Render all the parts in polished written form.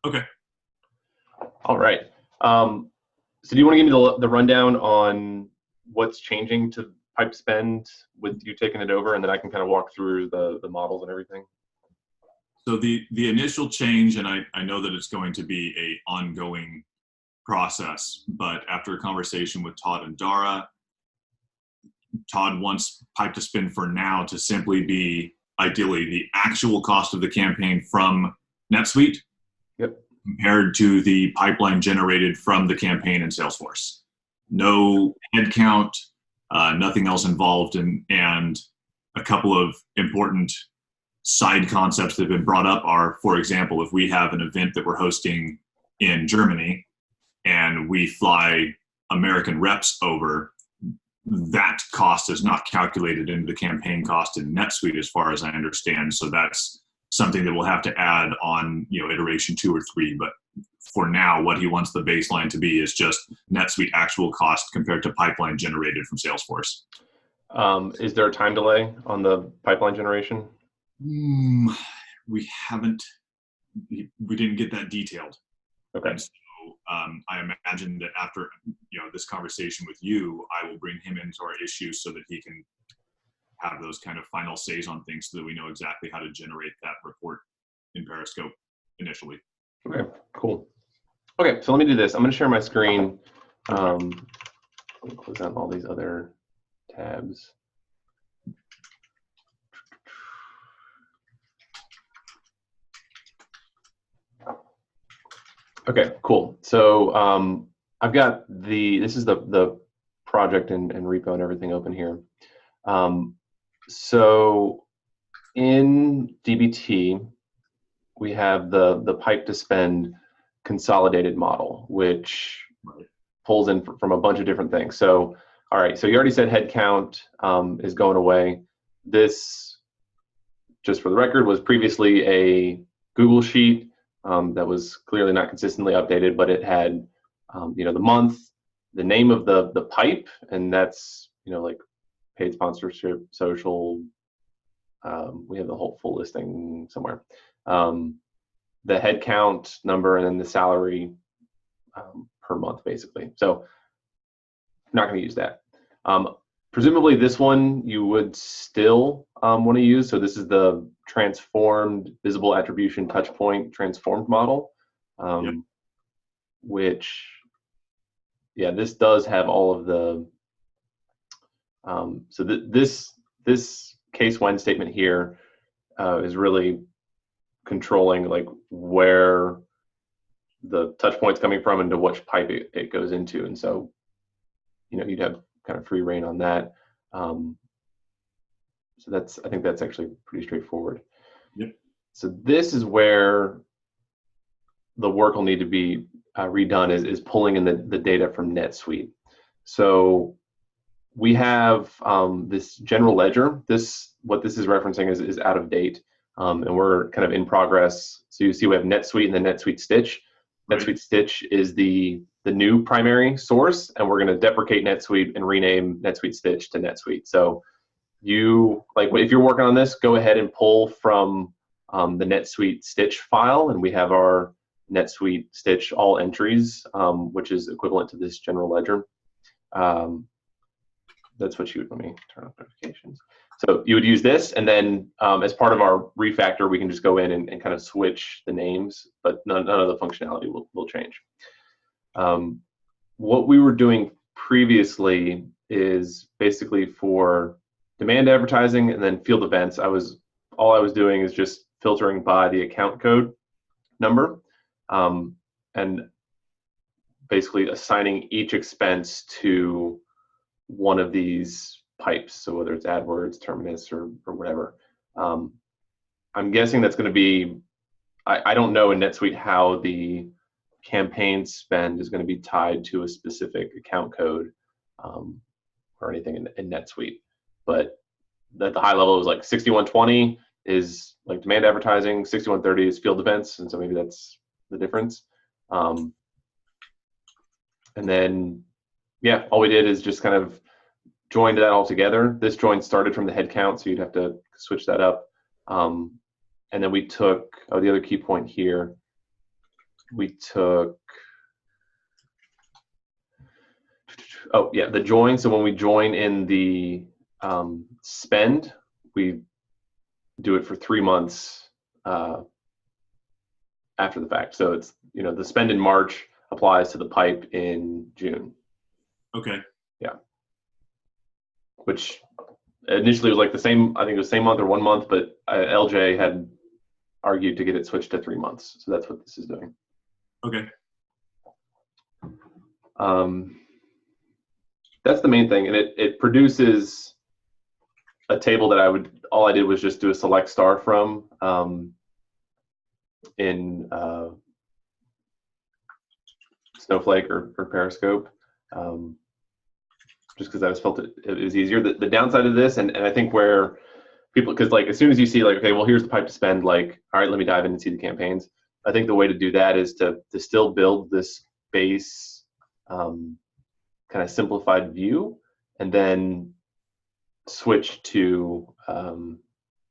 Okay. All right. So do you want to give me the rundown on what's changing to pipe spend with you taking it over, and then I can kind of walk through the models and everything? So the initial change, and I know that it's going to be a ongoing process, but after a conversation with Todd and Dara, Todd wants pipe to spend for now to simply be ideally the actual cost of the campaign from NetSuite Yep. compared to the pipeline generated from the campaign in Salesforce. No headcount, nothing else involved, and a couple of important side concepts that have been brought up are, for example, if we have an event that we're hosting in Germany and we fly American reps over, that cost is not calculated into the campaign cost in NetSuite as far as I understand. So that's something that we'll have to add on, iteration 2 or 3. But for now, what he wants the baseline to be is just NetSuite actual cost compared to pipeline generated from Salesforce. Is there a time delay on the pipeline generation? We haven't. We didn't get that detailed. Okay. And so I imagine that after this conversation with you, I will bring him into our issues so that he can have those kind of final says on things, so that we know exactly how to generate that report in Periscope initially. Okay. Cool. Okay. So let me do this. I'm going to share my screen. Let me close out all these other tabs. Okay, cool. So I've got this is the project and repo and everything open here. So in DBT, we have the pipe to spend consolidated model, which pulls in from a bunch of different things. So, all right, so you already said headcount is going away. This, just for the record, was previously a Google sheet that was clearly not consistently updated, but it had, the month, the name of the pipe, and that's, like paid sponsorship, social. We have the whole full listing somewhere. The head count number, and then the salary per month, basically. So I'm not going to use that. Presumably this one you would still want to use. So this is the transformed visible attribution touchpoint transformed model, which, this does have all of the, so this case when statement here is really controlling like where the touch point's coming from and to which pipe it goes into. And so, you'd have kind of free reign on that. So I think that's actually pretty straightforward. Yep. So this is where the work will need to be redone is pulling in the data from NetSuite. So we have this general ledger. What this is referencing is out of date, and we're kind of in progress. So you see we have NetSuite and the NetSuite Stitch. Right. NetSuite Stitch is the new primary source, and we're going to deprecate NetSuite and rename NetSuite Stitch to NetSuite. So if you're working on this, go ahead and pull from the NetSuite Stitch file, and we have our NetSuite Stitch all entries, which is equivalent to this general ledger. That's what let me turn off notifications. So you would use this, and then as part of our refactor, we can just go in and kind of switch the names, but none of the functionality will change. What we were doing previously is basically for demand advertising and then field events, all I was doing is just filtering by the account code number, and basically assigning each expense to one of these pipes. So whether it's AdWords, Terminus, or whatever. I'm guessing that's going to be, I don't know in NetSuite how the campaign spend is going to be tied to a specific account code or anything in NetSuite. But at the high level, it was like 6120 is like demand advertising, 6130 is field events, and so maybe that's the difference. And then, all we did is just kind of joined that all together. This join started from the head count, so you'd have to switch that up. And then we took, the other key point here we took, oh yeah, the join. So when we join in the spend, we do it for 3 months after the fact. So it's, the spend in March applies to the pipe in June. Okay. Yeah. Which initially was like the same, I think it was the same month or 1 month, but LJ had argued to get it switched to 3 months. So that's what this is doing. Okay. That's the main thing. And it produces a table that all I did was just do a select star from in Snowflake or Periscope, just because I was felt it was easier. The downside of this, and I think where people, because like as soon as you see like, okay, well here's the pipe to spend, like, all right, let me dive in and see the campaigns. I think the way to do that is to still build this base kind of simplified view, and then switch to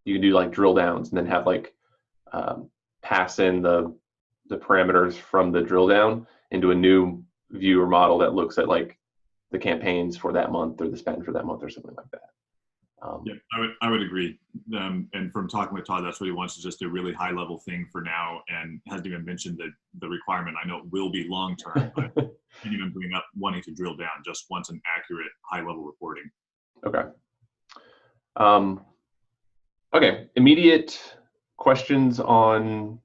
you can do like drill downs, and then have like pass in the parameters from the drill down into a new view or model that looks at like the campaigns for that month or the spend for that month or something like that. Yeah, I would agree. And from talking with Todd, that's what he wants, is just a really high level thing for now, and hasn't even mentioned the requirement. I know it will be long term, but didn't even bring up wanting to drill down, just wants an accurate high level reporting. Okay. Okay. Immediate questions on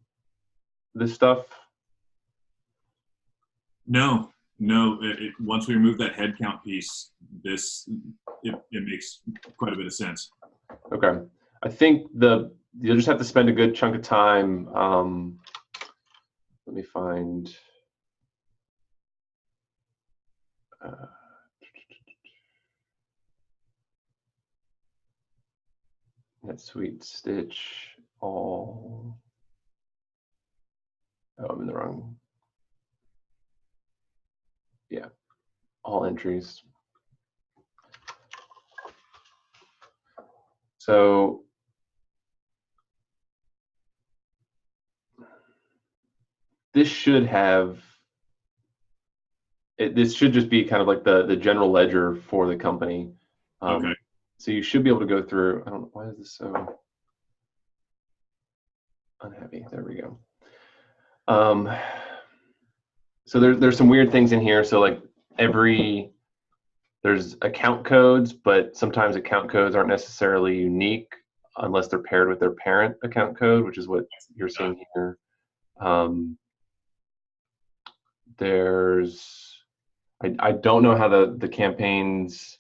this stuff? No. Once we remove that headcount piece, it makes quite a bit of sense. Okay. I think you'll just have to spend a good chunk of time. Let me find. NetSuite Stitch all. Oh, I'm in the wrong. Yeah, all entries. So this should just be kind of like the general ledger for the company. Okay. So you should be able to go through. I don't know, why is this so unhappy? There we go. So there's some weird things in here. So like there's account codes, but sometimes account codes aren't necessarily unique unless they're paired with their parent account code, which is what you're seeing here. I don't know how the campaigns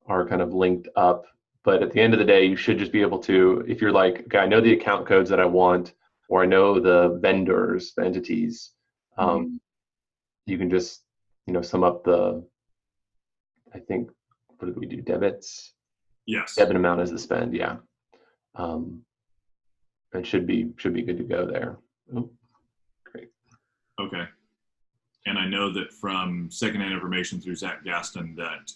are kind of linked up, but at the end of the day, you should just be able to, if you're like, okay, I know the account codes that I want, or I know the vendors, the entities, you can just, sum up I think, what did we do? Debits? Yes. Debit amount is the spend, yeah. And should be good to go there. Oh, great. Okay. And I know that from secondhand information through Zach Gaston that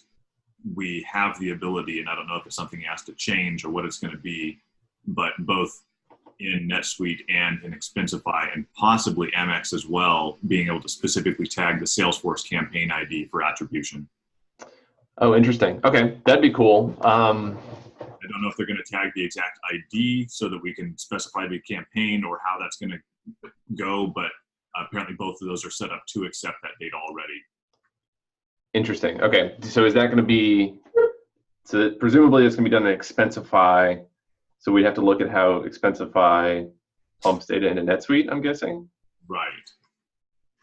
we have the ability, and I don't know if it's something he has to change or what it's going to be, but both in NetSuite and in Expensify, and possibly Amex as well, being able to specifically tag the Salesforce campaign ID for attribution. Oh, interesting. Okay, that'd be cool. I don't know if they're going to tag the exact ID so that we can specify the campaign or how that's going to go, but apparently both of those are set up to accept that data already. Interesting. Okay, so is that going to be, so presumably it's going to be done in Expensify, so we'd have to look at how Expensify pumps data into NetSuite, I'm guessing? Right.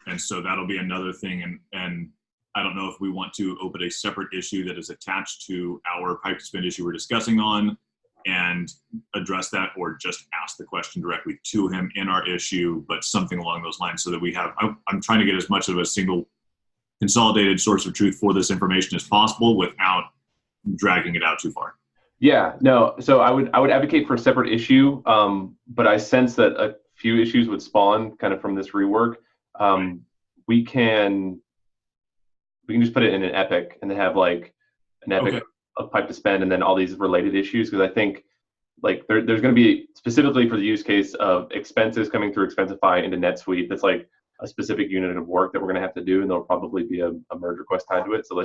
And so that'll be another thing, and I don't know if we want to open a separate issue that is attached to our pipe to spend issue we're discussing on and address that, or just ask the question directly to him in our issue, but something along those lines, so that we have, I'm trying to get as much of a single consolidated source of truth for this information as possible without dragging it out too far. Yeah, no, so I would advocate for a separate issue, but I sense that a few issues would spawn kind of from this rework. Right. We can just put it in an epic and then have like an epic of pipe to spend and then all these related issues, because I think like there's going to be, specifically for the use case of expenses coming through Expensify into NetSuite, that's like a specific unit of work that we're going to have to do, and there'll probably be a merge request tied to it. So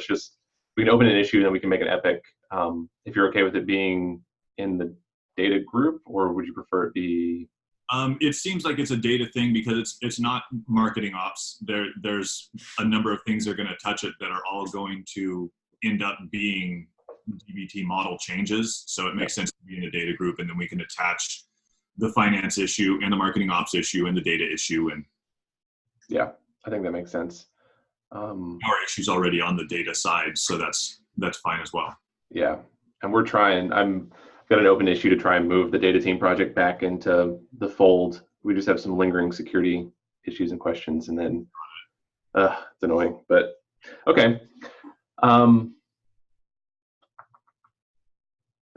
we can open an issue and then we can make an epic. If you're okay with it being in the data group, or would you prefer it be? It seems like it's a data thing because it's not marketing ops. There's a number of things that are going to touch it that are all going to end up being DBT model changes. So it makes sense to be in a data group, and then we can attach the finance issue and the marketing ops issue and the data issue. And yeah, I think that makes sense. Our issue's already on the data side, so that's fine as well. Yeah, and I'm got an open issue to try and move the data team project back into the fold. We just have some lingering security issues and questions, and then it's annoying, but okay.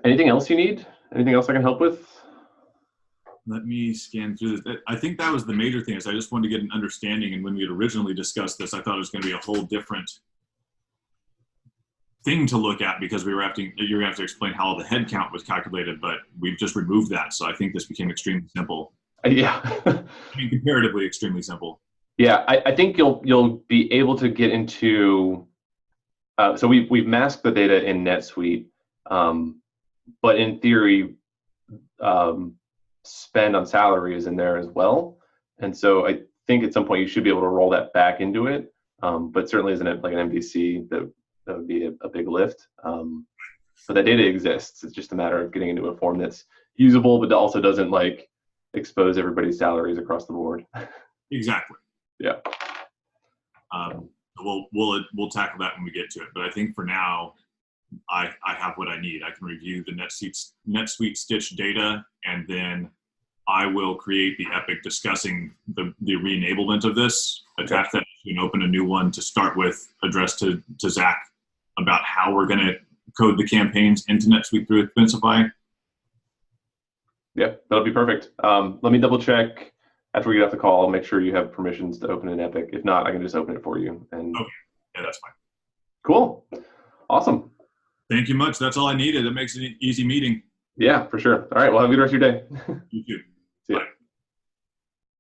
Anything else you need? Anything else I can help with? Let me scan through this. I think that was the major thing, is I just wanted to get an understanding. And when we had originally discussed this, I thought it was going to be a whole different thing to look at, because you're going to have to explain how the head count was calculated, but we've just removed that. So I think this became extremely simple. Yeah. I mean, comparatively extremely simple. Yeah, I think you'll be able to get into, so we've masked the data in NetSuite, but in theory, spend on salary is in there as well. And so I think at some point you should be able to roll that back into it, but certainly isn't it like an MVC that would be a big lift. So that data exists. It's just a matter of getting into a form that's usable, but also doesn't like expose everybody's salaries across the board. Exactly. Yeah. We'll tackle that when we get to it. But I think for now, I have what I need. I can review the NetSuite Stitch data, and then I will create the epic discussing the re-enablement of this, attach that and open a new one to start with, addressed to Zach about how we're going to code the campaigns into NetSuite through Expensify. Yeah, that'll be perfect. Let me double check after we get off the call. I'll make sure you have permissions to open an epic. If not, I can just open it for you. And okay, yeah, that's fine. Cool, awesome. Thank you much. That's all I needed. It makes it an easy meeting. Yeah, for sure. All right, well, have a good rest of your day. You too. See ya. Bye.